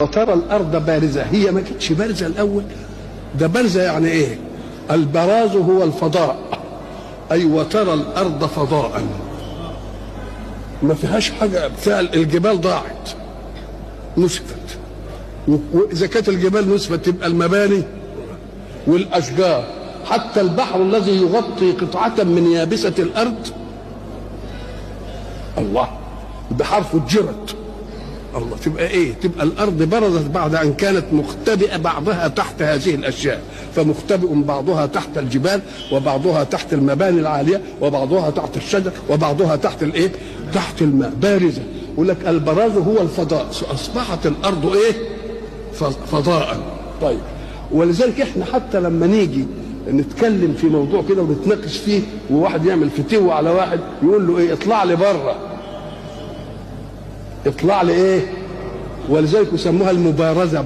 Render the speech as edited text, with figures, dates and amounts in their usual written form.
وترى الارض بارزه. هي ما كانتش بارزه الاول، ده بارزه يعني ايه؟ البراز هو الفضاء، اي وترى الارض فضاء ما فيهاش حاجه. بتاع الجبال ضاعت نسفت، واذا كانت الجبال نسفت تبقى المباني والاشجار، حتى البحر الذي يغطي قطعه من يابسه الارض الله بحرف الجرد الله تبقى ايه؟ تبقى الارض برزت بعد ان كانت مختبئه بعضها تحت هذه الاشياء، فمختبئ بعضها تحت الجبال وبعضها تحت المباني العاليه وبعضها تحت الشجر وبعضها تحت الايه؟ تحت الماء، بارزه. يقول لك البراز هو الفضاء، اصبحت الارض ايه؟ فضاء. طيب، ولذلك احنا حتى لما نيجي نتكلم في موضوع كده ونتناقش فيه وواحد يعمل فتوى على واحد يقول له ايه؟ اطلع لي بره، اطلع لي ايه؟ ولذلك يسموها المبارزه.